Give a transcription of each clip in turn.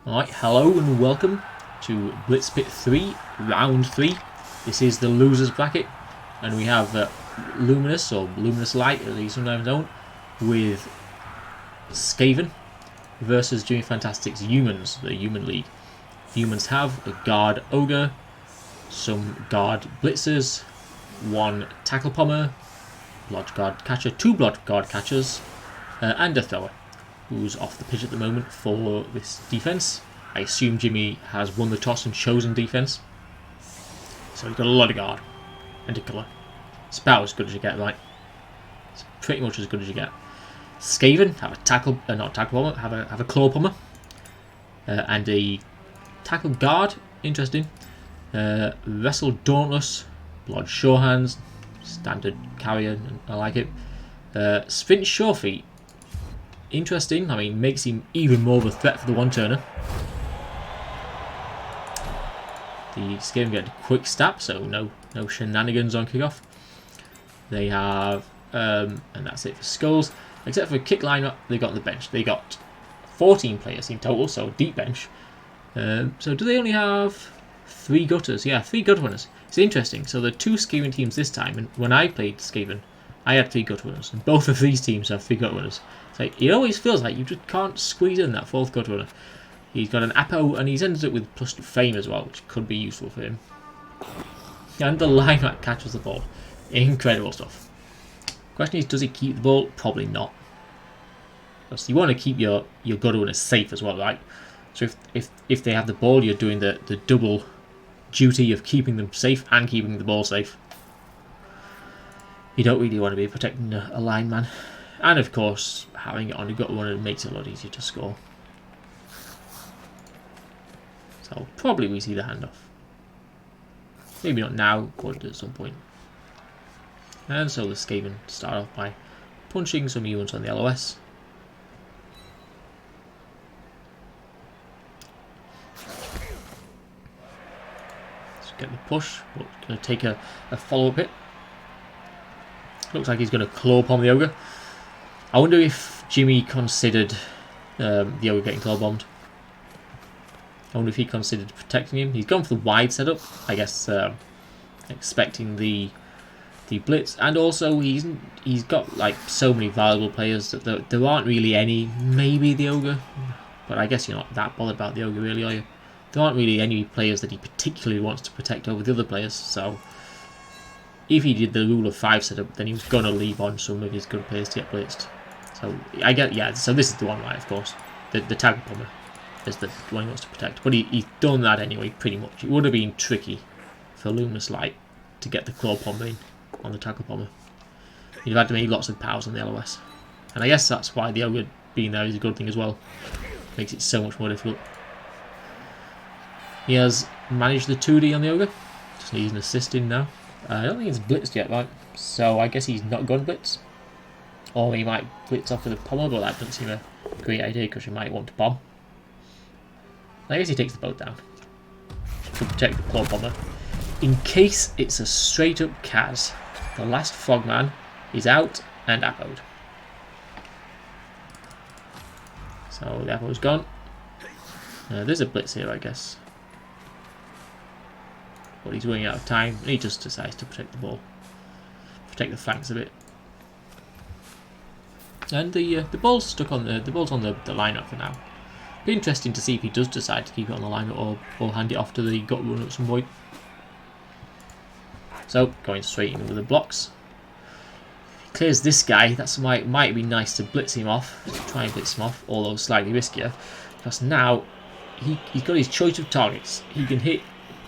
Alright, hello and welcome to Blitz Pit 3, Round 3. This is the losers bracket, and we have Luminous, or Luminous Light as he's sometimes known, with Skaven versus JimmyFantastic's Humans, the Human League. Humans have a Guard Ogre, some Guard Blitzers, one Tackle Pommer, Blodge Guard Catcher, two Blodge Guard Catchers, and a Thrower, who's off the pitch at the moment for this defence. I assume Jimmy has won the toss and chosen defence. So he's got a lot of guard and a colour. It's about as good as you get, right? It's pretty much as good as you get. Skaven have a tackle, not tackle pommer, have a claw pommer, and a tackle guard. Interesting. Wrestle Dauntless, Blodge Shorehands, standard carrier. I like it. Sprint Surefeet. Interesting. I mean, makes him even more of a threat for the one-turner. The Skaven get a quick stab, so no shenanigans on kickoff. They have, and that's it for skulls. Except for kick lineup, they got the bench. They got 14 players in total, so deep bench. So do they only have 3 gutters? Yeah, 3 gutter winners. It's interesting. So the 2 Skaven teams this time, and when I played Skaven, I had 3 gutter winners, and both of these teams have 3 gutter winners. So it always feels like you just can't squeeze in that 4th gutter winner. He's got an Apo, and he's ended up with plus fame as well, which could be useful for him. And the linebacker catches the ball. Incredible stuff. Question is, does he keep the ball? Probably not. Because you want to keep your gutter winners safe as well, right? So if they have the ball, you're doing the double duty of keeping them safe and keeping the ball safe. You don't really want to be protecting a lineman. And of course, having it on a gutter winner makes it a lot easier to score. So probably we see the handoff. Maybe not now, but at some point. And so the Skaven start off by punching some humans on the LOS. Let's get the push, but going to take a follow-up hit. Looks like he's going to claw upon the Ogre. I wonder if Jimmy considered the Ogre getting claw bombed. I wonder if he considered protecting him. He's gone for the wide setup, I guess, expecting the Blitz, and also he's got like so many valuable players that there aren't really any. Maybe the Ogre, but I guess you're not that bothered about the Ogre, really, are you? There aren't really any players that he particularly wants to protect over the other players. So if he did the rule of 5 setup, then he was gonna leave on some of his good players to get blitzed. So I get, yeah. So this is the one, right? Of course, the tackle pommer is the one he wants to protect, but he's done that anyway, pretty much. It would have been tricky for Luminous Light to get the claw pommer in on the tackle pommer. You'd have had to make lots of powers on the LOS, and I guess that's why the Ogre being there is a good thing as well. Makes it so much more difficult. He has managed the 2D on the Ogre. Just needs an assist in now. I don't think it's blitzed yet, right? So I guess he's not gone blitz, or he might blitz off with a pommer, but that doesn't seem a great idea because you might want to bomb. I guess he takes the boat down to protect the claw pommer. In case it's a straight up Kaz, the last frogman is out and Apo'd. So the Apo's gone. There's a blitz here, I guess. But he's running out of time and he just decides to protect the ball. Protect the flanks a bit. And the ball's stuck on the ball's on the lineup for now. Be interesting to see if he does decide to keep it on the lineup or hand it off to the gut run at some point. So going straight in with the blocks. He clears this guy. That's why it might be nice to blitz him off. Try and blitz him off, although slightly riskier. Because now he's got his choice of targets. He can hit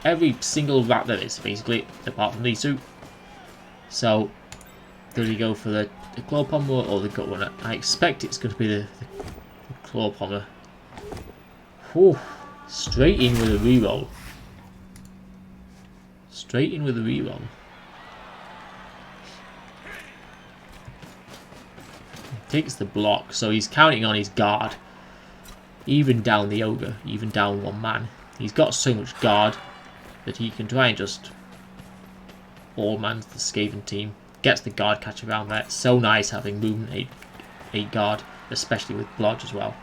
every single rat there is, basically, apart from these 2. So does he go for the claw pommer or the gut runner? I expect it's going to be the claw pommer. Whew. Straight in with a reroll. Straight in with a reroll. Takes the block, so he's counting on his guard. Even down the Ogre, even down 1 man. He's got so much guard that he can try and just all-mans the Skaven team. Gets the guard catch around there. It's so nice having movement 8 guard, especially with Blodge as well.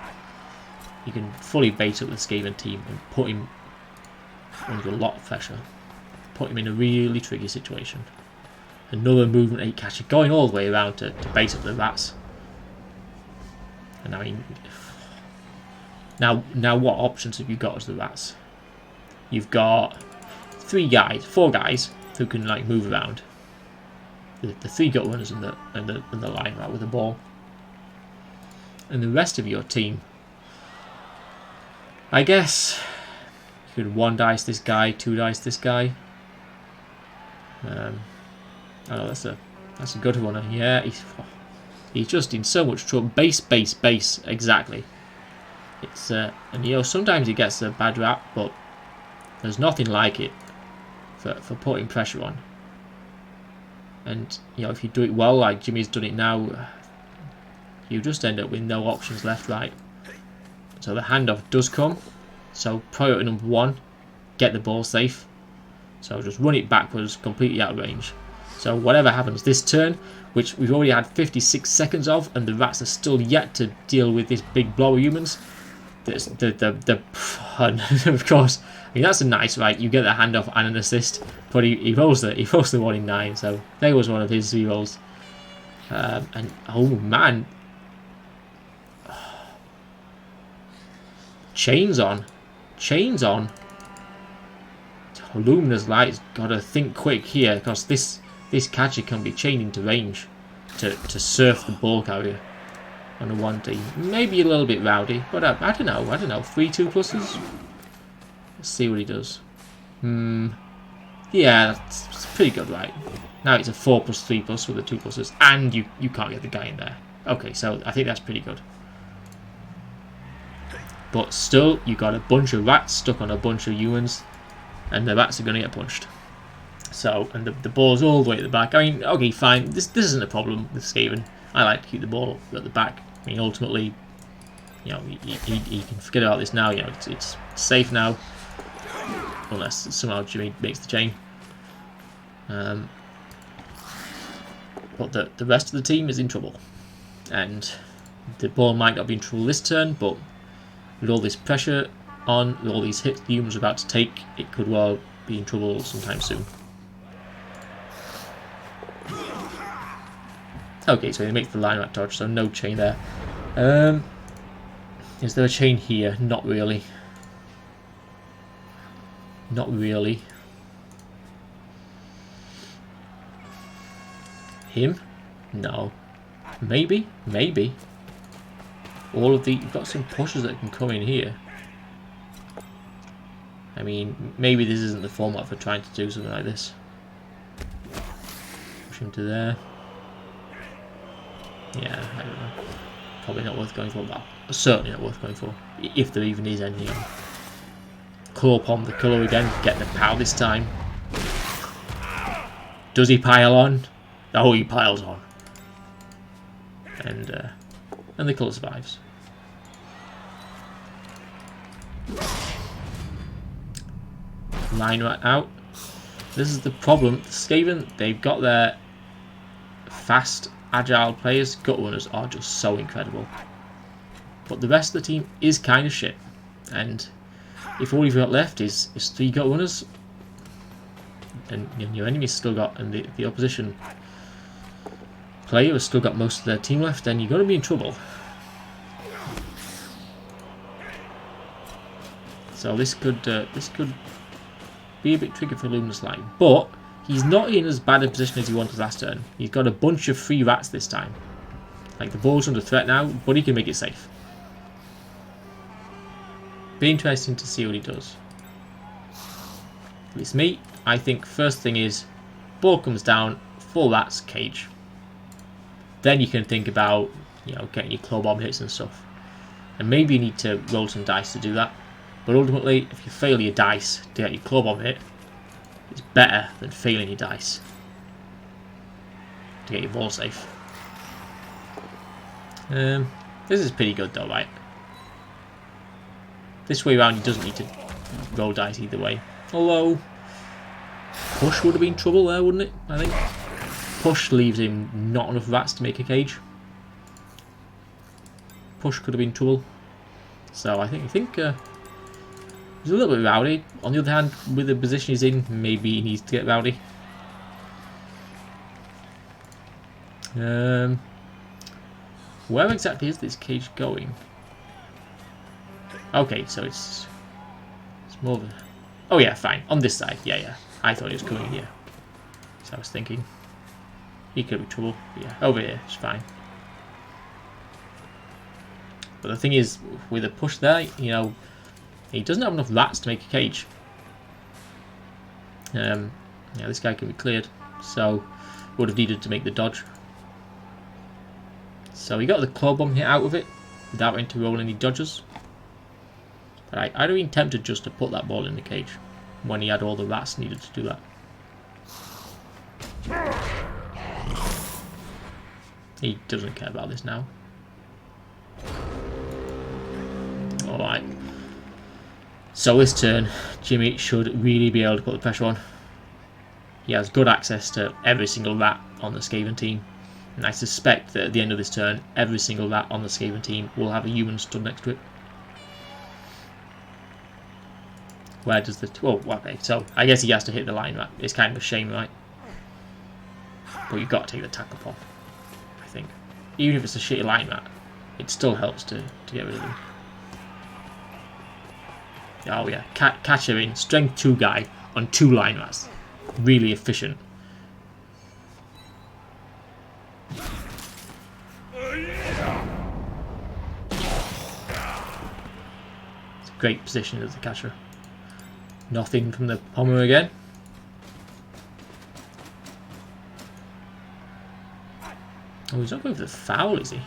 you can fully bait up the Skaven team and put him under a lot of pressure. Put him in a really tricky situation. Another movement 8 catcher going all the way around to bait up the rats. And I mean, now what options have you got as the rats? You've got 4 guys who can like move around. The 3 gut runners and the line right with the ball. And the rest of your team, I guess you could 1 dice this guy, 2 dice this guy. Oh, that's a good runner. Yeah, he's just in so much trouble. Base, exactly. It's and you know, sometimes he gets a bad rap, but there's nothing like it for putting pressure on. And you know, if you do it well, like Jimmy's done it now, you just end up with no options left, right. So the handoff does come. So priority number 1, get the ball safe. So just run it backwards, completely out of range. So whatever happens this turn, which we've already had 56 seconds of, and the rats are still yet to deal with this big blow of humans. Of course, I mean that's a nice right. You get the handoff and an assist, but he rolls the 1 in 9. So there was one of his rerolls. And oh man, chains on. Luminous Light's got to think quick here, because this catcher can be chained into range to surf the ball carrier on a 1D. Maybe a little bit rowdy, but I don't know. 3 2+s. Let's see what he does. Yeah, that's pretty good, right? Now it's a 4+3+ with the 2+s, and you can't get the guy in there. Okay, so I think that's pretty good. But still, you got a bunch of rats stuck on a bunch of humans, and the rats are going to get punched. So, and the ball's all the way at the back. I mean, okay, fine. This isn't a problem with Skaven. I like to keep the ball at the back. I mean, ultimately, you know, you can forget about this now. You know, it's safe now, unless somehow Jimmy makes the chain. But the rest of the team is in trouble, and the ball might not be in trouble this turn, but with all this pressure on, with all these hits the humans are about to take, it could well be in trouble sometime soon. Okay, so he makes the line rat dodge, so no chain there. Is there a chain here? Not really. Not really. Him? No. Maybe? Maybe. All of the... You've got some pushes that can come in here. I mean, maybe this isn't the format for trying to do something like this. Push him to there. Yeah, I don't know. Probably not worth going for. Well, certainly not worth going for. If there even is anything on. Claw upon the colour again. Get the power this time. Does he pile on? Oh, he piles on. And the colour survives. Line rat out. This is the problem. The Skaven, they've got their fast, agile players. Gut runners are just so incredible. But the rest of the team is kind of shit. And if all you've got left is 3 gut runners, and your enemy's still got, and the opposition player has still got most of their team left, then you're going to be in trouble. So this could be a bit tricky for Luminous Light, but he's not in as bad a position as he was last turn. He's got a bunch of free rats this time. Like, the ball's under threat now, but he can make it safe. Be interesting to see what he does. At least me, I think first thing is, ball comes down, 4 rats, cage. Then you can think about, you know, getting your claw bomb hits and stuff. And maybe you need to roll some dice to do that. But ultimately, if you fail your dice to get your claw bomb hit, it's better than failing your dice to get your ball safe. This is pretty good though, right? This way around, he doesn't need to roll dice either way. Although, push would have been trouble there, wouldn't it? I think. Push leaves him not enough rats to make a cage. Push could have been trouble. So I think he's a little bit rowdy. On the other hand, with the position he's in, maybe he needs to get rowdy. Where exactly is this cage going? Okay, so it's more of a... Oh yeah, fine. On this side. Yeah. I thought he was coming here. So I was thinking he could be trouble. But yeah, over here, it's fine. But the thing is, with a push there, you know, he doesn't have enough rats to make a cage. Yeah, this guy can be cleared. So would have needed to make the dodge. So he got the claw bomb hit out of it without having to roll any dodges. But I'd have been tempted just to put that ball in the cage when he had all the rats needed to do that. He doesn't care about this now. Alright. So this turn, Jimmy should really be able to put the pressure on. He has good access to every single rat on the Skaven team. And I suspect that at the end of this turn, every single rat on the Skaven team will have a human stood next to it. Where does the... Oh, okay, so I guess he has to hit the line rat. It's kind of a shame, right? But you've got to take the tackle off, I think. Even if it's a shitty line rat, it still helps to get rid of him. Oh yeah, catcher in, strength 2 guy on 2 line rats. Really efficient. It's a great position as a catcher. Nothing from the pommer again. Oh, he's not going for the foul, is he?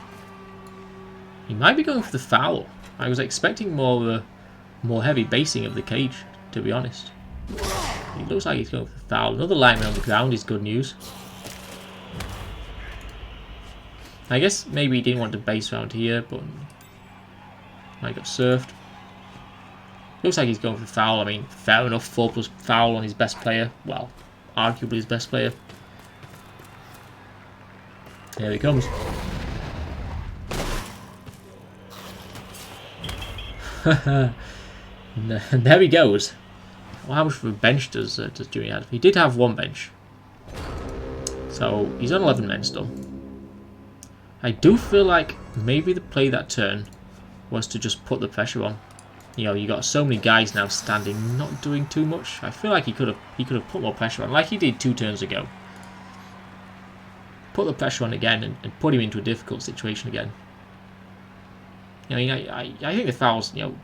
He might be going for the foul. I was expecting more heavy basing of the cage, to be honest. It looks like he's going for the foul. Another lineman on the ground is good news. I guess maybe he didn't want to base around here, but I got surfed. Looks like he's going for the foul. I mean, fair enough. 4+ foul on his best player. Well, arguably his best player. Here he comes. And there he goes. Well, how much of a bench does Jimmy have? He did have 1 bench. So he's on 11 men still. I do feel like maybe the play that turn was to just put the pressure on. You know, you got so many guys now standing, not doing too much. I feel like he could have put more pressure on, like he did 2 turns ago. Put the pressure on again and put him into a difficult situation again. You know, I think the foul's, you know,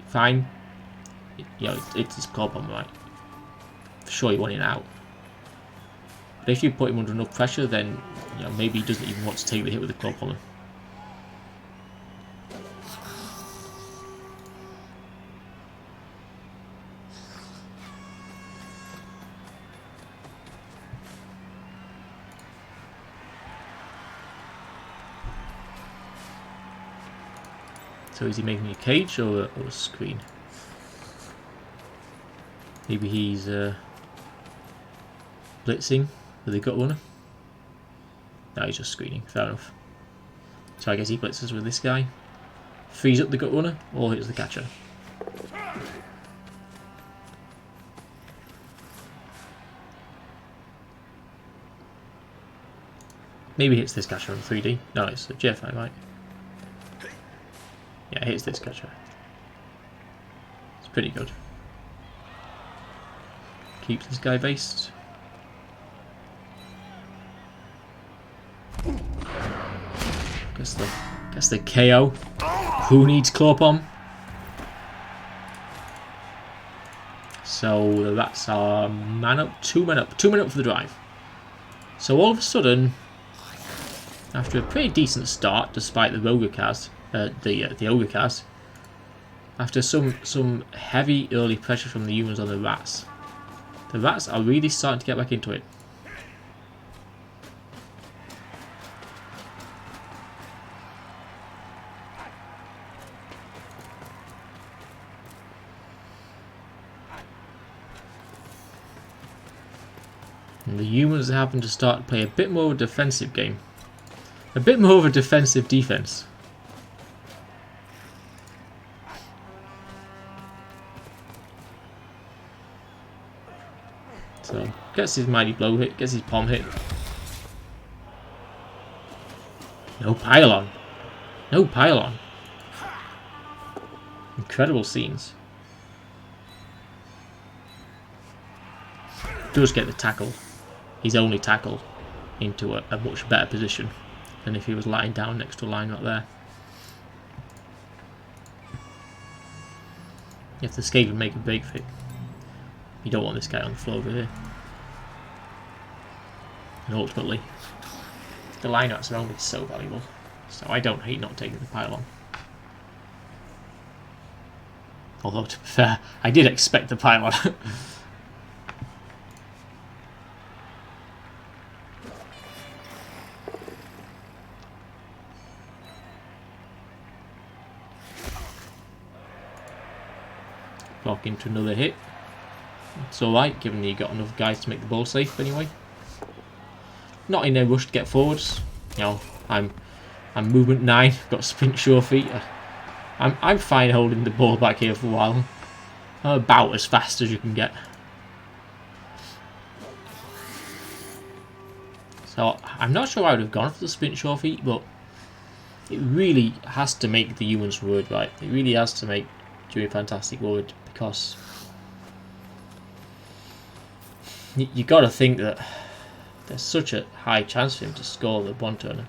fine. You know, it's his club on, right? For sure, he won it out. But if you put him under enough pressure, then you know maybe he doesn't even want to take the hit with the club on him. So is he making a cage or a screen? Maybe he's blitzing with a gut runner. No, he's just screening. Fair enough. So I guess he blitzes with this guy. Frees up the gut runner or hits the catcher. Maybe hits this catcher on 3D. No, it's a JFI, right? Yeah, it hits this catcher. It's pretty good. Keeps this guy based. Guess the KO. Who needs claw bomb? So the rats are man up, 2 men up, 2 men up for the drive. So all of a sudden, after a pretty decent start, despite the ogre cast, the ogre cast, after some heavy early pressure from the humans on the rats are really starting to get back into it. And the humans are having to start to play a bit more of a defensive game. A bit more of a defensive defense. So, gets his mighty blow hit, gets his palm hit. No pylon. No pylon. Incredible scenes. Does get the tackle, his only tackle, into a much better position than if he was lying down next to a line right there. If the Skaven make a break for it, you don't want this guy on the floor over here. And ultimately, the lineouts are only so valuable, so I don't hate not taking the pylon. Although, to be fair, I did expect the pylon. Block into another hit. It's alright, given that you got enough guys to make the ball safe anyway. Not in a rush to get forwards. You know, I'm movement 9, got sprint sure feet. I'm fine holding the ball back here for a while. I'm about as fast as you can get. So I'm not sure I would have gone for the sprint sure feet, but it really has to make the humans worried, right? It really has to make JimmyFantastic worried, because you got to think that there's such a high chance for him to score the one-turner.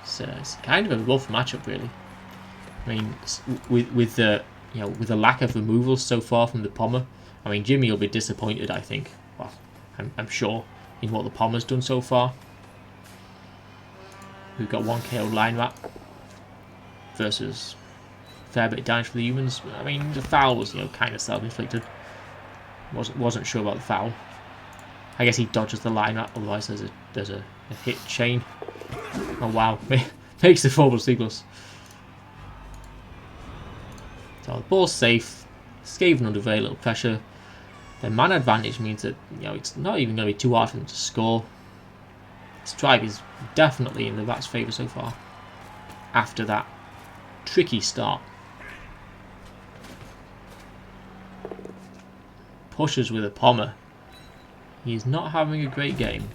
So it's kind of a rough matchup, really. I mean, with the with the lack of removals so far from the Pommer, I mean, Jimmy will be disappointed, I think. Well, I'm sure in what the Pommer's done so far. We've got 1 KO line rat versus a fair bit of damage for the humans. I mean, the foul was kind of self-inflicted. Wasn't sure about the foul. I guess he dodges the line rat, otherwise there's a hit chain. Oh wow, makes the 4+3+. So the ball's safe. Skaven under very little pressure. Their man advantage means that it's not even going to be too hard for them to score. This drive is definitely in the Rat's favour so far, after that tricky start. Pushes with a Pommer. He's not having a great game.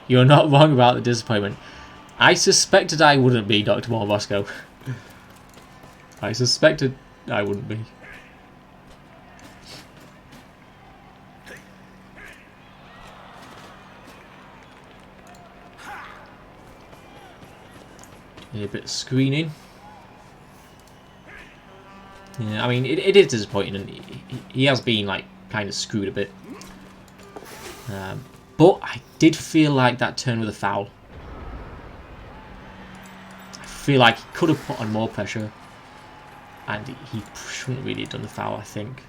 You're not wrong about the disappointment. I suspected I wouldn't be, Dr. Morbosco. I suspected I wouldn't be. A bit of screening. Yeah, I mean, it is disappointing, and he has been kind of screwed a bit. But I did feel like that turn with a foul. I feel like he could have put on more pressure, and he shouldn't really have done the foul, I think.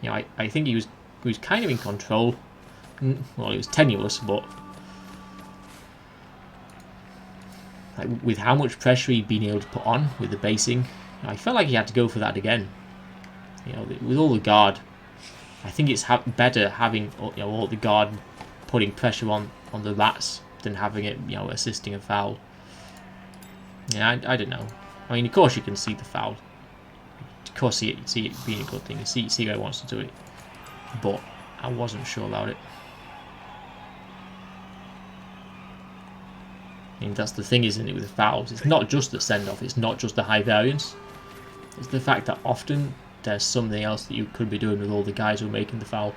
I think he was kind of in control. Well, it was tenuous, but with how much pressure he'd been able to put on with the basing, I felt like he had to go for that again. With all the guard, I think it's better having all the guard putting pressure on the Rats than having it assisting a foul. Yeah, I don't know. I mean, of course you can see the foul. Of course, see it being a good thing. See how he wants to do it, but I wasn't sure about it. I mean, that's the thing, isn't it, with fouls? It's not just the send-off, it's not just the high variance. It's the fact that often there's something else that you could be doing with all the guys who are making the foul.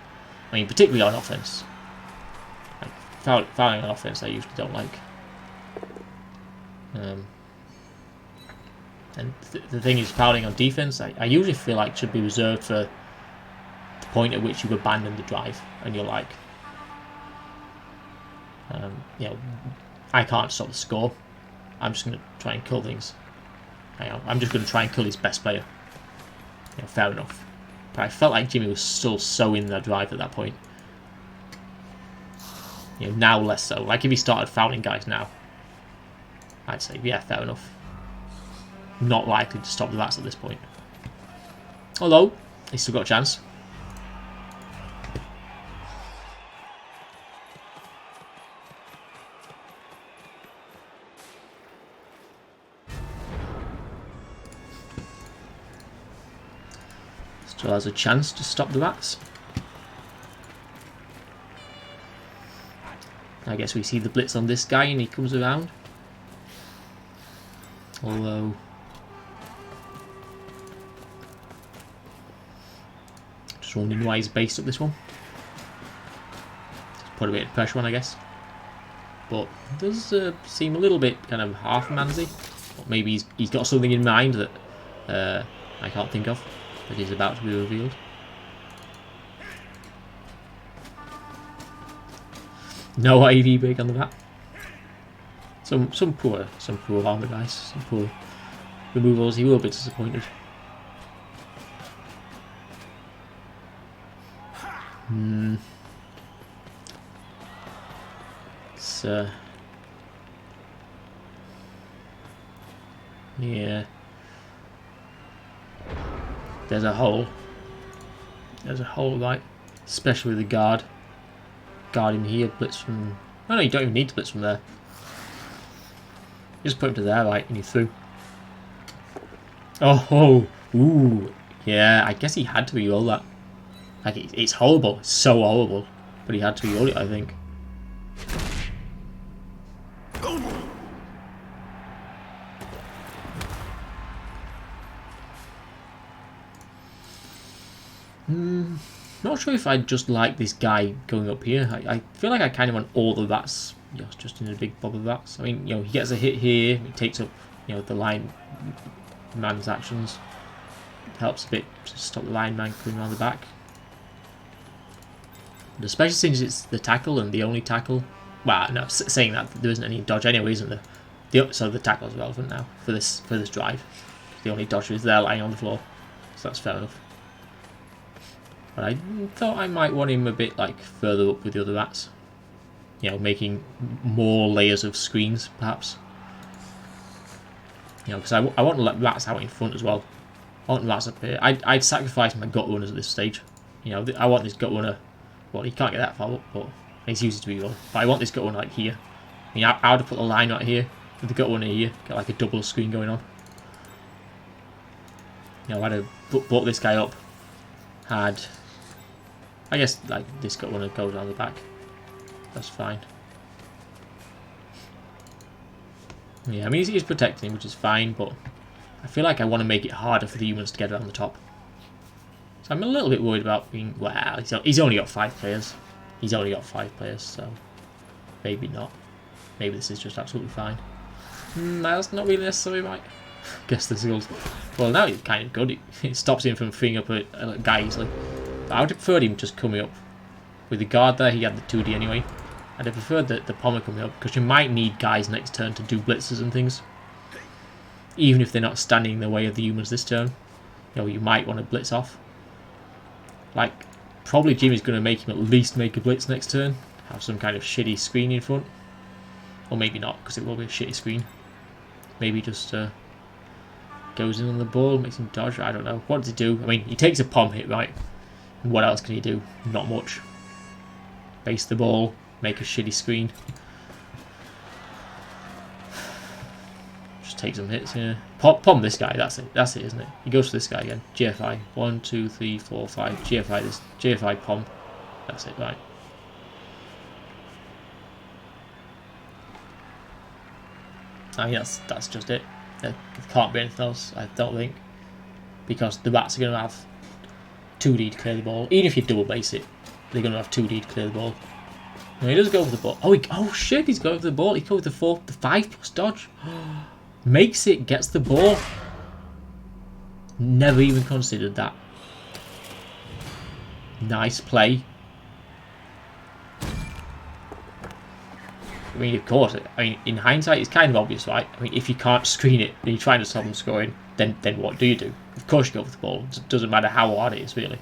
I mean, particularly on offense. Fouling on offense I usually don't like. And the thing is, fouling on defense, I usually feel like should be reserved for the point at which you abandon the drive and you're like, I can't stop the score. I'm just going to try and kill things. I'm just going to try and kill his best player. Fair enough. But I felt like Jimmy was still so in that drive at that point. Now less so. Like if he started fouling guys now, I'd say, yeah, fair enough. Not likely to stop the Rats at this point. Although, he's still got a chance. Still has a chance to stop the rats. I guess we see the blitz on this guy and he comes around. Although... just wondering why he's based up this one. Just put a bit of pressure on, I guess. But it does seem a little bit kind of half-mansy. Or maybe he's got something in mind that I can't think of, that is about to be revealed. No IV break on the bat. Some poor armor guys, some poor removals. He will be disappointed. It's yeah. There's a hole. There's a hole, right? Especially with the guard. Guard in here, blitz from... oh no, you don't even need to blitz from there. You just put him to there, right, and you're through. Oh, ooh. Yeah, I guess he had to re-roll that. Like, it's horrible. It's so horrible. But he had to re-roll it, I think. Not sure if I just like this guy going up here. I feel like I kind of want all the rats just in a big bob of rats. I mean, you know, he gets a hit here. He takes up, you know, the line man's actions. It helps a bit to stop the line man coming around the back. But especially since it's the tackle and the only tackle. Well, no, saying that there isn't any dodge anyway, isn't there? So the tackle is relevant now for this drive. The only dodge is there lying on the floor, so that's fair enough. But I thought I might want him a bit like further up with the other rats. You know, making more layers of screens, perhaps. You know, because I want to let rats out in front as well. I want rats up here. I'd sacrifice my gut runners at this stage. You know, I want this gut runner. Well, he can't get that far up, but he's used to be one. But I want this gut runner like here. I mean, I would have put the line right here with the gut runner here. Get like a double screen going on. You know, I'd have brought this guy up. Had... I guess like this gut runner goes down the back. That's fine. Yeah, I mean he's protecting him, which is fine, but I feel like I want to make it harder for the humans to get around the top. So I'm a little bit worried about being... well, he's only got 5 players. He's only got 5 players, so maybe not. Maybe this is just absolutely fine. That's not really necessary, right? Guess this goes... well, now it's kind of good. It stops him from freeing up a guy easily. I would have preferred him just coming up. With the guard there, he had the 2D anyway. I'd have preferred the Pommer coming up, because you might need guys next turn to do blitzes and things. Even if they're not standing in the way of the humans this turn. You know, you might want to blitz off. Like, probably Jimmy's going to make him at least make a blitz next turn. Have some kind of shitty screen in front. Or maybe not, because it will be a shitty screen. Maybe just goes in on the ball, makes him dodge, I don't know. What does he do? I mean, he takes a pom hit, right? And what else can he do? Not much. Base the ball, make a shitty screen. Just take some hits here. Pom this guy, that's it, isn't it? He goes for this guy again. GFI. 1, 2, 3, 4, 5. GFI this. GFI pom. That's it, right. I mean, that's just it. There can't be anything else, I don't think. Because the rats are going to have 2D to clear the ball. Even if you double base it, they're going to have 2D to clear the ball. No, he does go for the ball. Oh shit, he's going for the ball. He goes with the 5 plus dodge. Makes it, gets the ball. Never even considered that. Nice play. I mean, of course, in hindsight, it's kind of obvious, right? I mean, if you can't screen it and you're trying to stop them scoring, then what do you do? Of course you go for the ball. It doesn't matter how hard it is, really.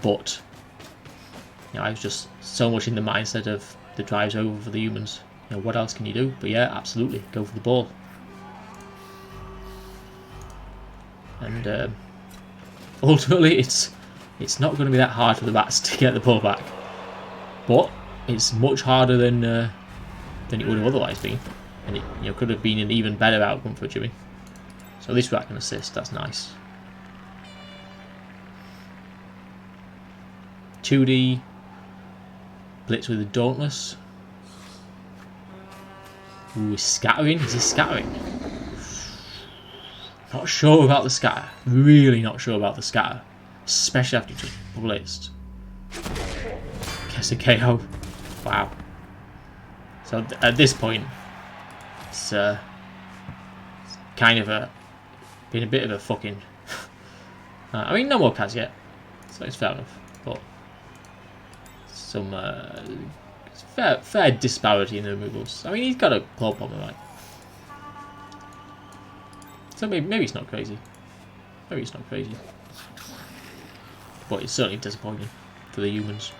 But, you know, I was just so much in the mindset of the drive's over for the humans. You know, what else can you do? But yeah, absolutely, go for the ball. And ultimately, it's not going to be that hard for the bats to get the ball back. But it's much harder than it would have otherwise been, and it, you know, could have been an even better outcome for Jimmy. So this rat can assist. That's nice. 2D. Blitz with the Dauntless. Ooh, scattering. Is he scattering? Not sure about the scatter. Really not sure about the scatter. Especially after you just blitzed. Guess a KO. Wow. So at this point, it's kind of been a bit of a fucking... I mean, no more Kaz yet, so it's fair enough. But some fair disparity in the removals. I mean, he's got a claw bomber, right? So maybe it's not crazy. Maybe it's not crazy. But it's certainly disappointing for the humans.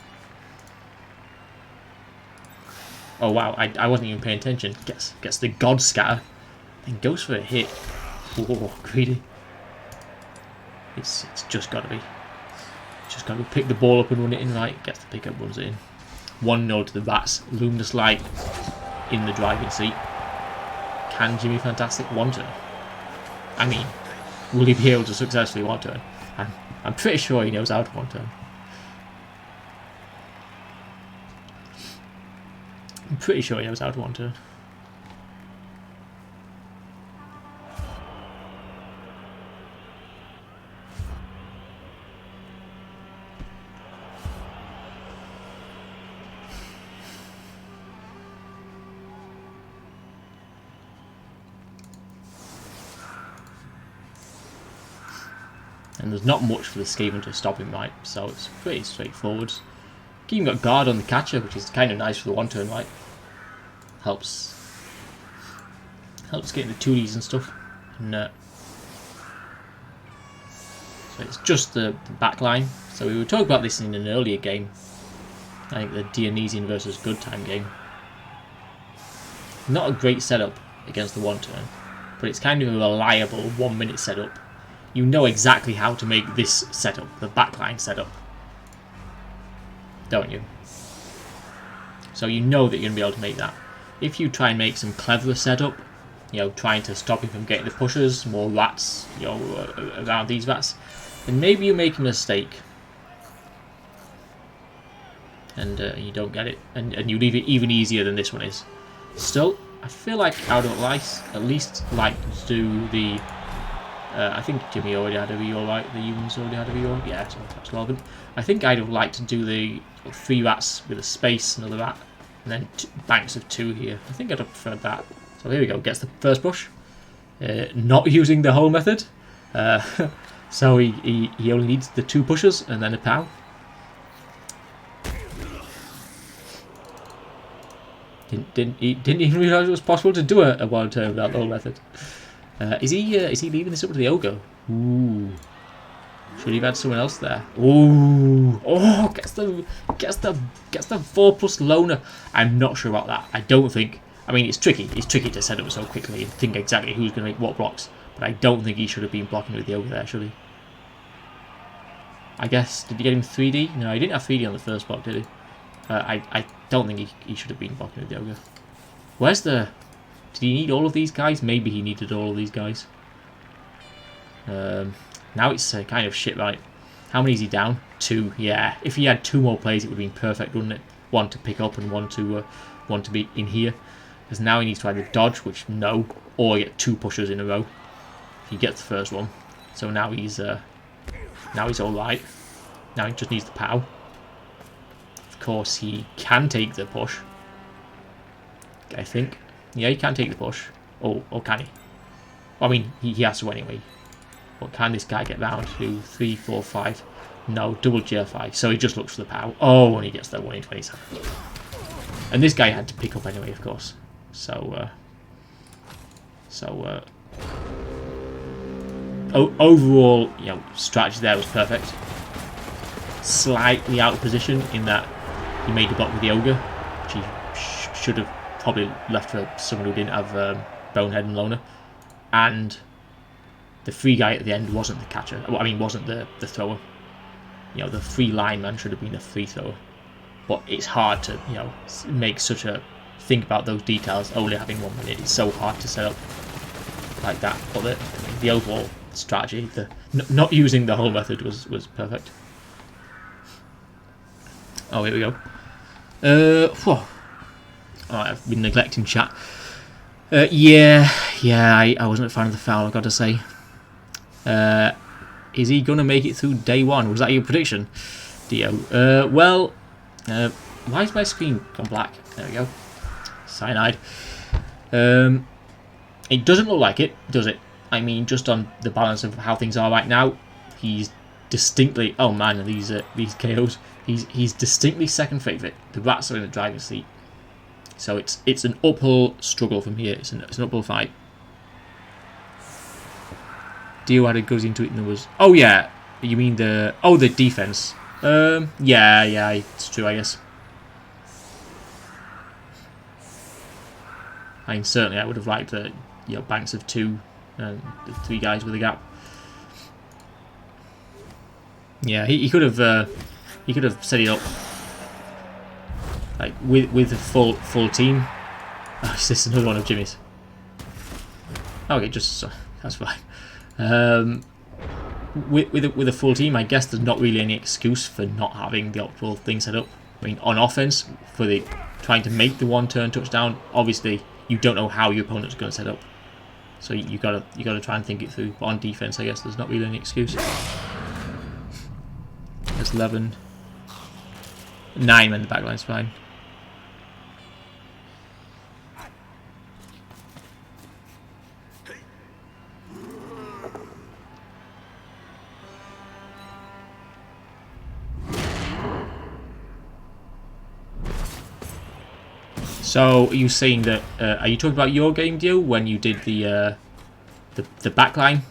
Oh wow, I wasn't even paying attention. Gets the God Scatter. Then goes for a hit. Oh, greedy. It's just got to be. Just got to pick the ball up and run it in right. Gets the pick up, runs it in. 1-0 to the Rats. Luminous Light in the driving seat. Can JimmyFantastic one turn? I mean, will he be able to successfully one turn? I'm pretty sure he knows how to one turn. I'm pretty sure he knows how to one turn. And there's not much for the Skaven to stop him, right? So it's pretty straightforward. Even got guard on the catcher, which is kind of nice for the one turn, right? Helps getting the 2Ds and stuff. And so it's just the back line. So we were talking about this in an earlier game. I think the Dionysian versus Good Time game. Not a great setup against the one turn, but it's kind of a reliable 1 minute setup. You know exactly how to make this setup, the backline setup, don't you? So you know that you're going to be able to make that. If you try and make some cleverer setup, you know, trying to stop him from getting the pushers, more rats, you know, around these rats, then maybe you make a mistake. And you don't get it. And you leave it even easier than this one is. Still, I feel like I would at least like to do the... I think Jimmy already had a reroll, right? The humans already had a reroll. Yeah, so that's relevant. I think I'd have liked to do the 3 rats with a space, another rat, and then banks of 2 here. I think I'd have preferred that. So here we go. Gets the first push. Not using the whole method. So he only needs the 2 pushes and then a POW. Didn't even realise it was possible to do a one turn without the whole method. Is he leaving this up to the Ogre? Ooh. Should he have had someone else there? Ooh. Oh, gets the 4+ loner. I'm not sure about that. I don't think. I mean, it's tricky. It's tricky to set up so quickly and think exactly who's going to make what blocks. But I don't think he should have been blocking with the Ogre there, should he? I guess, did he get him 3D? No, he didn't have 3D on the first block, did he? I don't think he should have been blocking with the Ogre. Where's the... Did he need all of these guys? Maybe he needed all of these guys. Now it's kind of shit, right? How many is he down? 2. Yeah, if he had 2 more plays, it would have been perfect, wouldn't it? 1 to pick up and one to be in here. Because now he needs to either dodge, which no, or get 2 pushers in a row. If he gets the first one. So now he's all right. Now he just needs the POW. Of course, he can take the push. I think. Yeah, he can take the push. Oh, or can he? I mean, he has to anyway. But can this guy get round? 2, 3, 4, 5. No, double GFI. So he just looks for the POW. Oh, and he gets that 1 in 27. And this guy had to pick up anyway, of course. So, overall, you know, strategy there was perfect. Slightly out of position in that he made the block with the Ogre, which he should have probably left for someone who didn't have Bonehead and Loner. And the free guy at the end wasn't the catcher. I mean, wasn't the thrower. You know, the free lineman should have been the free thrower. But it's hard to, you know, make such a... Think about those details only having 1 minute. It's so hard to set up like that. But the overall strategy, not using the whole method was perfect. Oh, here we go. Oh, I've been neglecting chat. Yeah, I wasn't a fan of the foul, I've got to say. Is he going to make it through day one? Was that your prediction, Dio? Well, why is my screen gone black? There we go. Cyanide. It doesn't look like it, does it? I mean, just on the balance of how things are right now, he's distinctly... Oh man, these KOs. He's distinctly second favourite. The Rats are in the driver's seat. So it's an uphill struggle from here. It's an uphill fight. Dio had a goes into it and there was... Oh yeah, you mean the... Oh, the defense. Yeah, it's true, I guess. I mean, certainly I would have liked the banks of 2 and the 3 guys with a gap. Yeah, he could have set it up like with a full team. Oh, is this another one of Jimmy's? Okay, just that's fine. With a full team, I guess there's not really any excuse for not having the optimal thing set up. I mean, on offense, for the trying to make the one-turn touchdown, obviously you don't know how your opponent's going to set up, so you gotta try and think it through. But on defense, I guess there's not really any excuse. That's 11, 9 when the backline's fine. So, are you saying that? Are you talking about your game, Dio, when you did the backline?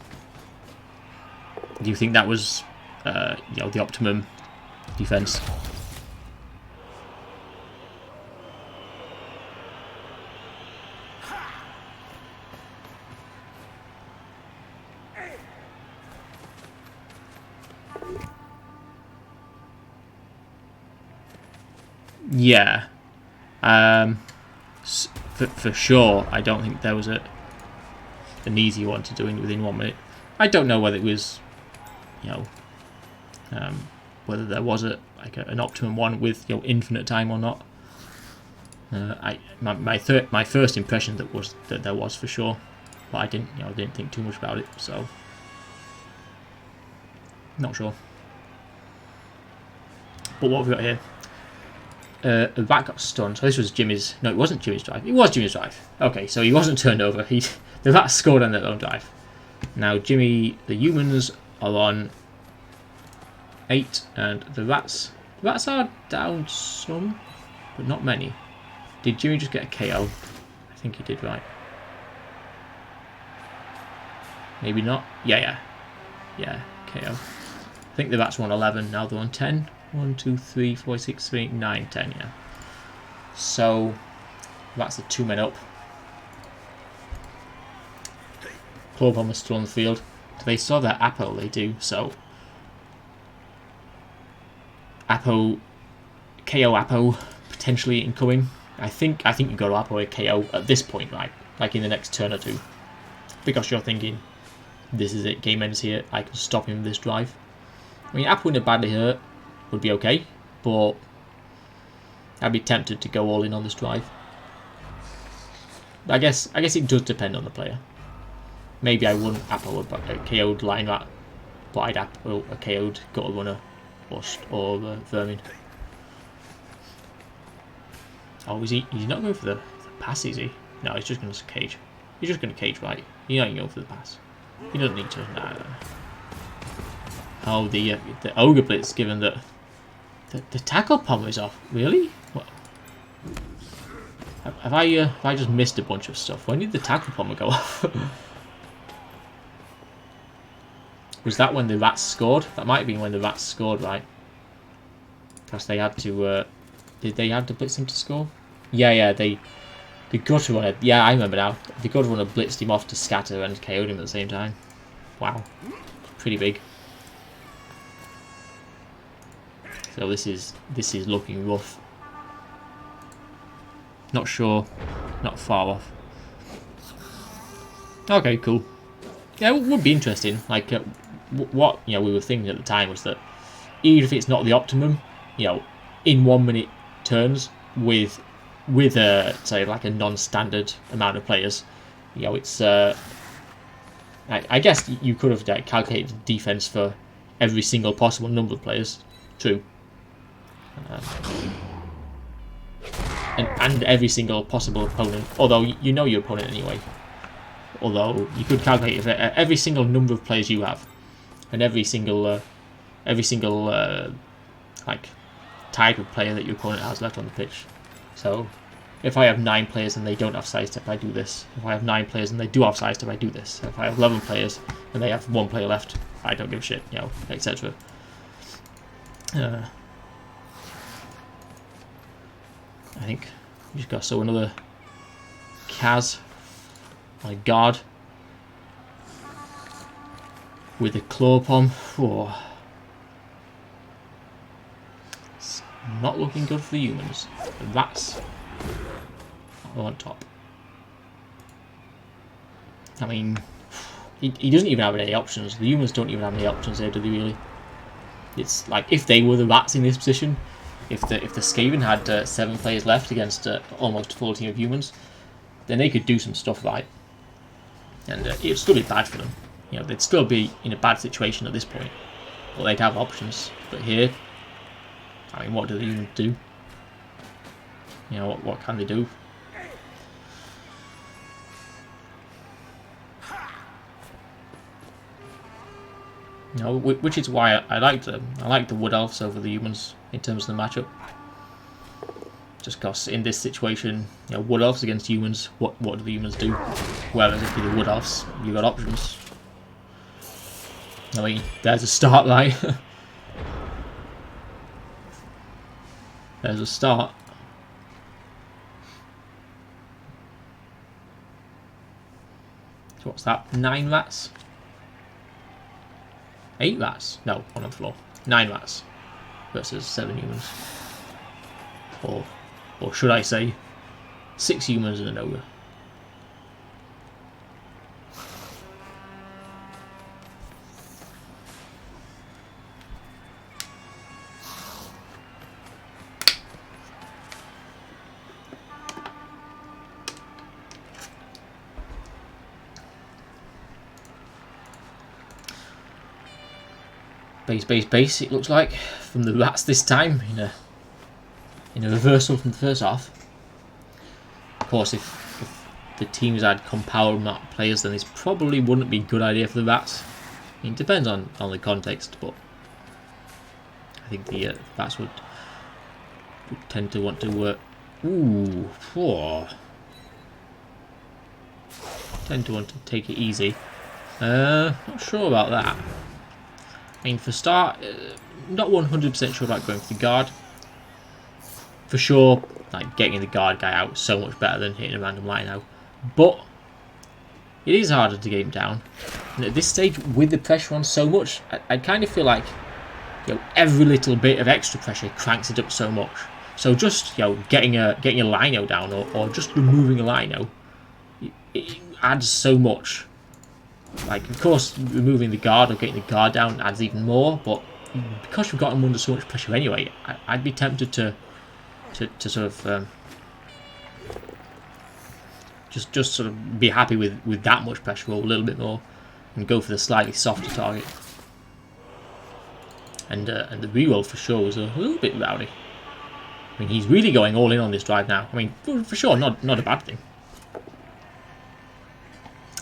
Do you think that was, the optimum defense? Yeah. For sure, I don't think there was an easy one to do within 1 minute. I don't know whether it was, whether there was an optimum one with infinite time or not. My first impression that there was for sure, but I didn't think too much about it, so not sure. But what have we got here? A rat got stunned. So this was Jimmy's... No, it wasn't Jimmy's drive. It was Jimmy's drive. Okay, so he wasn't turned over. The rat scored on their own drive. Now Jimmy, the humans are on 8, and the rats are down some, but not many. Did Jimmy just get a KO? I think he did, right. Maybe not. Yeah, KO. I think the rats were on 11. Now they're on 10. 1, 2, 3, 4, 6, 7, 8, 9, 10, yeah. So, that's the 2 men up. Club bomb is still on the field. Do they still have their Apo? They do, so. Apo, KO Apo, potentially incoming. I think you got to Apo a KO at this point, right? Like in the next turn or two. Because you're thinking, this is it, game ends here, I can stop him with this drive. I mean, Apo in a badly hurt would be okay, but I'd be tempted to go all in on this drive. I guess it does depend on the player. Maybe I wouldn't Apo a KO'd line rat, but I'd Apo a KO'd gutter runner or vermin. Oh, is he? He's not going for the pass, is he? No, he's just going to cage. He's just going to cage, right? He's not going for the pass. He doesn't need to. Nah. Oh, the ogre blitz, given that the tackle pommer is off. Really? What? Have I just missed a bunch of stuff? When did the tackle pommer go off? Was that when the rats scored? That might have been when the rats scored, right? Because they had to. Did they have to blitz him to score? Yeah. The gutter runner. Yeah, I remember now. The gutter runner blitzed him off to scatter and KO'd him at the same time. Wow, pretty big. So this is looking rough. Not sure, not far off. Okay, cool. Yeah, it would be interesting. Like what we were thinking at the time was that even if it's not the optimum, in 1 minute turns with say like a non-standard amount of players. You know, it's I guess you could have calculated the defense for every single possible number of players. True. And every single possible opponent, although you know your opponent anyway. Although you could calculate if every single number of players you have, and every single like type of player that your opponent has left on the pitch. So, if I have 9 players and they don't have sidestep, I do this. If I have 9 players and they do have sidestep, I do this. If I have 11 players and they have 1 player left, I don't give a shit, you know, etc. I think we just got so another Kaz, my guard, with a claw palm. Oh. It's not looking good for the humans. The rats are on top. I mean, he doesn't even have any options. The humans don't even have any options there, do they really? It's like if they were the rats in this position, if the Skaven had 7 players left against almost a full team of humans, then they could do some stuff right, and it'd still be bad for them. You know, they'd still be in a bad situation at this point, but they'd have options. But here, I mean, what do they even do? You know, what can they do? You know, which is why I like the Wood Elves over the humans in terms of the matchup. Just because in this situation, you know, Wood Elves against humans, what do the humans do? Whereas if you're the Wood Elves, you've got options. I mean, there's a start, right? There's a start. So what's that? 9 rats? 8 rats? No, one on the floor. 9 rats versus 7 humans. Or should I say, 6 humans and an ogre. Base, it looks like, from the rats this time, in a reversal from the first half. Of course, if the teams had compound amount of players, then this probably wouldn't be a good idea for the rats. I mean, it depends on the context, but I think the rats would tend to want to tend to want to take it easy. Not sure about that. I mean, for start, not 100% sure about going for the guard. For sure, like getting the guard guy out is so much better than hitting a random line out. But it is harder to get him down. And at this stage, with the pressure on so much, I kind of feel like, you know, every little bit of extra pressure cranks it up so much. So just, you know, getting a lino down or just removing a lino, it adds so much. Like, of course, removing the guard or getting the guard down adds even more, but because we've got him under so much pressure anyway, I'd be tempted to sort of just sort of be happy with that much pressure or a little bit more, and go for the slightly softer target. And the reroll for sure was a little bit rowdy. I mean, he's really going all in on this drive now. I mean, for sure, not a bad thing.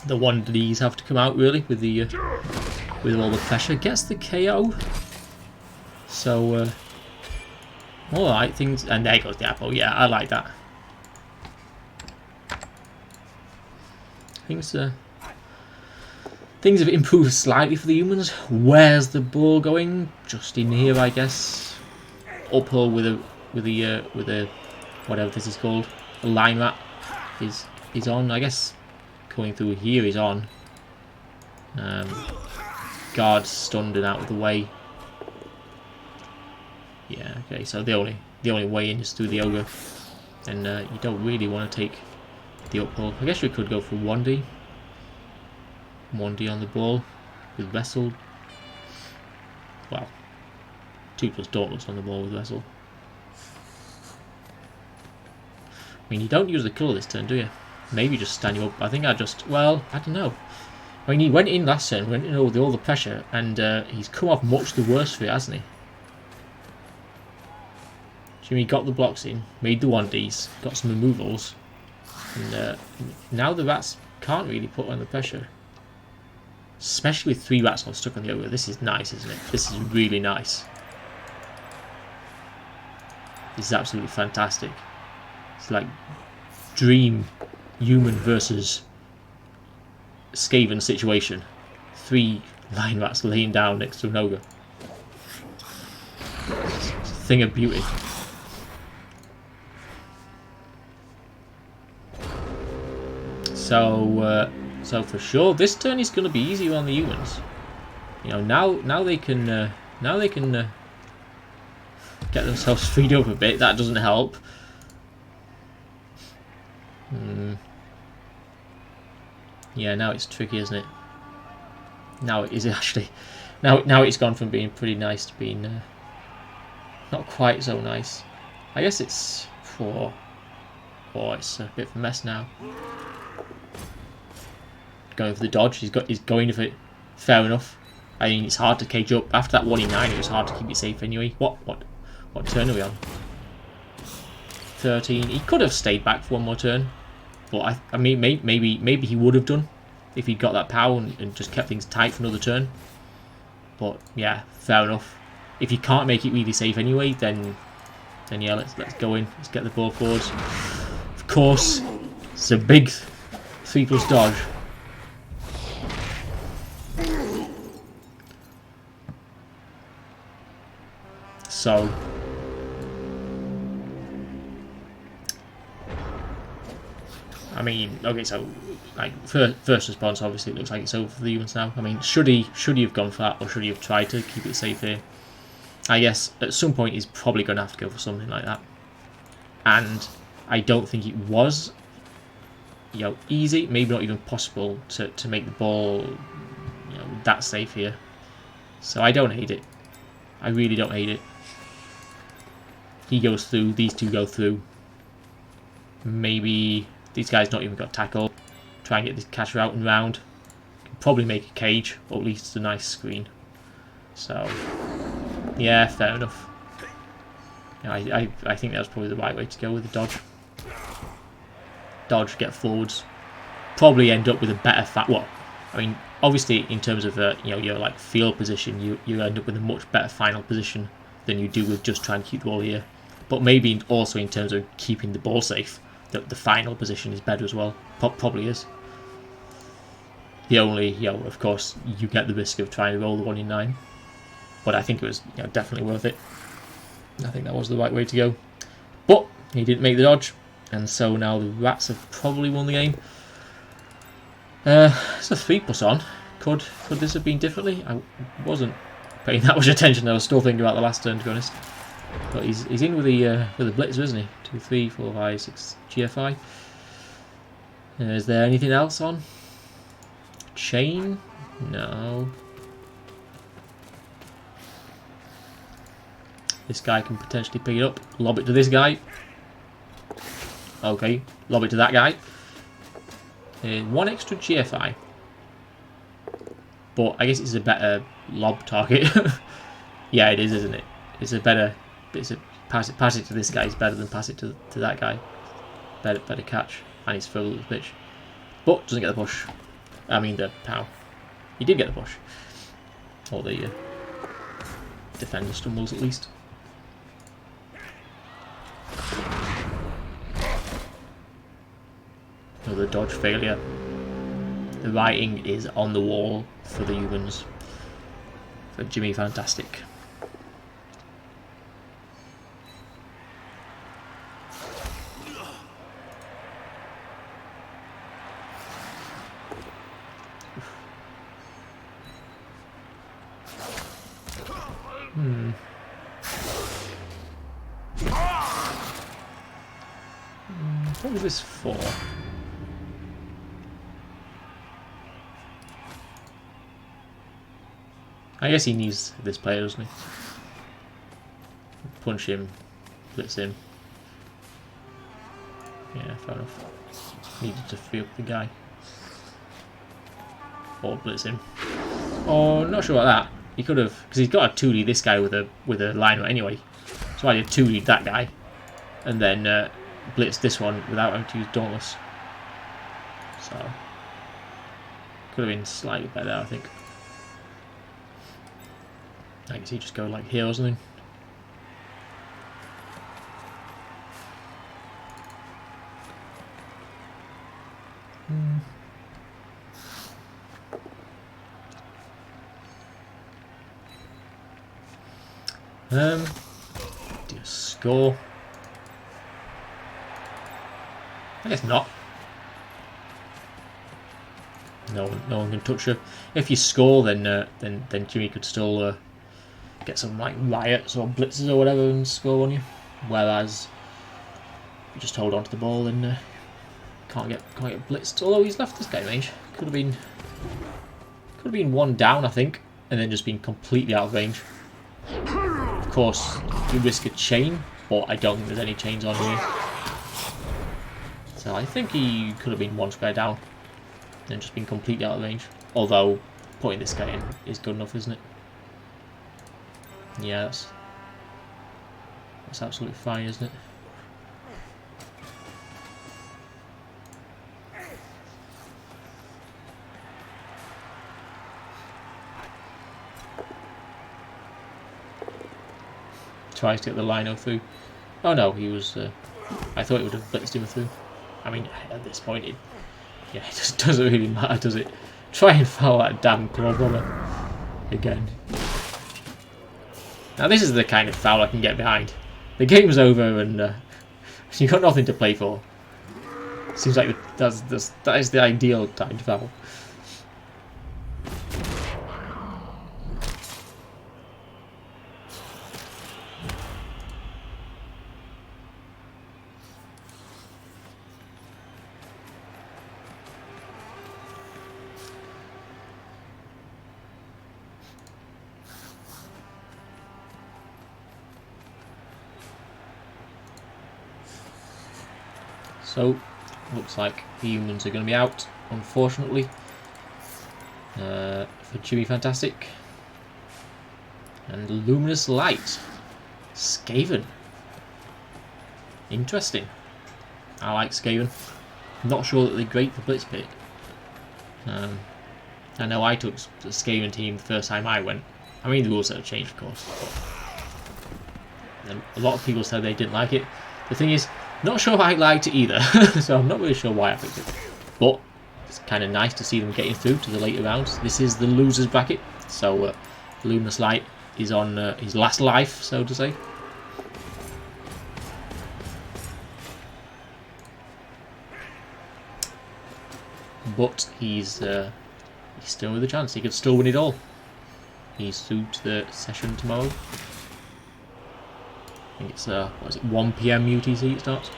The 1Ds have to come out really with all the pressure. Gets the KO. So all right, things, and there goes the apple. Yeah, I like that. Things have improved slightly for the humans. Where's the ball going? Just in here, I guess. Uphill with a whatever this is called. A line rat is on, I guess. Going through here is on. Guard stunned and out of the way. Yeah, okay, so the only way in is through the ogre. And you don't really want to take the uphill. I guess we could go for 1D. 1D on the ball with Wrestle. Well, 2+ Dauntless on the ball with Wrestle. mean, you don't use the colour this turn, do you? Maybe just stand you up. I think I just... Well, I don't know. I mean, he went in last turn, went in all the pressure, and he's come off much the worse for it, hasn't he? Jimmy got the blocks in, made the 1Ds, got some removals, and now the rats can't really put on the pressure. Especially with 3 rats all stuck on the ogre. This is nice, isn't it? This is really nice. This is absolutely fantastic. It's like dream human versus Skaven situation. 3 lion rats laying down next to an ogre. It's a thing of beauty. So for sure, this turn is going to be easier on the humans. You know, now they can get themselves freed up a bit. That doesn't help. Yeah, now it's tricky, isn't it? Now it is actually. Now it's gone from being pretty nice to being not quite so nice. I guess it's for. Oh, it's a bit of a mess now. Going for the dodge. He's going for it. Fair enough. I mean, it's hard to cage up. After that 1 in 9, it was hard to keep it safe anyway. What turn are we on? 13. He could have stayed back for 1 more turn, but I mean, maybe he would have done if he'd got that power and just kept things tight for another turn. But yeah, fair enough. If you can't make it really safe anyway, then yeah, let's go in. Let's get the ball forwards. Of course, it's a big 3+ dodge. So, I mean, okay, so like first response, obviously it looks like it's over for the humans now. I mean, should he have gone for that, or should he have tried to keep it safe here? I guess at some point he's probably going to have to go for something like that, and I don't think it was, you know, easy, maybe not even possible to make the ball, you know, that safe here. So I don't hate it. I really don't hate it. He goes through, these 2 go through. Maybe these guys not even got tackle. Try and get this catcher out and round. Can probably make a cage, or at least a nice screen. So, yeah, fair enough. Yeah, I think that was probably the right way to go with the dodge. Dodge, get forwards. Probably end up with a better well, I mean, obviously in terms of you know, your like field position, you end up with a much better final position than you do with just trying to keep the ball here. But maybe also in terms of keeping the ball safe, the final position is better as well. Probably is. The only, you know, of course, you get the risk of trying to roll the 1 in 9. But I think it was, you know, definitely worth it. I think that was the right way to go. But he didn't make the dodge, and so now the rats have probably won the game. It's a 3+ on. Could this have been differently? I wasn't paying that much attention. I was still thinking about the last turn, to be honest. But he's in with the Blitz, isn't he? 2, 3, 4, 5, 6 GFI. Is there anything else on? Chain? No. This guy can potentially pick it up. Lob it to this guy. Okay, lob it to that guy. 1 extra GFI. But I guess it's a better lob target. Yeah, it is, isn't it? It's a better... pass it to this guy is better than pass it to that guy. Better catch. And he's further up the pitch. But doesn't get the push. I mean the pow. He did get the push. Or the defender stumbles at least. Another dodge failure. The writing is on the wall for the humans. For JimmyFantastic. What was this for? I guess he needs this player, doesn't he? Punch him, blitz him. Yeah, fair enough. Needed to free up the guy. Or blitz him. Oh, not sure about that. He could have, because he's got a 2D this guy with a liner anyway. So I did 2D that guy, and then blitz this one without having to use Dauntless. So could have been slightly better, I think. I guess he just go like here or something. Do you score? I guess not. No one can touch her. If you score, then Jimmy could still get some like riots or blitzes or whatever and score on you. Whereas if you just hold on to the ball, then can't get blitzed. Although he's left this guy range, could have been one down, I think, and then just been completely out of range. Of course, you risk a chain, but I don't think there's any chains on here. So I think he could have been one square down and just been completely out of range. Although putting this guy in is good enough, isn't it? Yeah, that's absolutely fine, isn't it? Tries to get the lino through. Oh no, he was. I thought it would have blitzed him through. I mean, at this point, it just doesn't really matter, does it? Try and foul that damn claw bomber again. Now this is the kind of foul I can get behind. The game's over and you've got nothing to play for. Seems like that is the ideal time to foul. So, looks like the humans are going to be out, unfortunately, for JimmyFantastic. And Luminous Light. Skaven. Interesting. I like Skaven. Not sure that they're great for Blitz Pit. I know I took the Skaven team the first time I went. I mean, the rules have changed, of course. But a lot of people said they didn't like it. The thing is, not sure I liked it either, so I'm not really sure why I picked it. But it's kind of nice to see them getting through to the later rounds. This is the losers bracket, so Luminous Light is on his last life, so to say. But he's still with a chance. He could still win it all. He's through to the session tomorrow. I think it's what is it, 1 PM UTC it starts.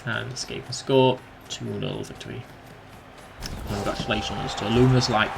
And the Skaven score 2-0 victory. Congratulations to Luminous Light.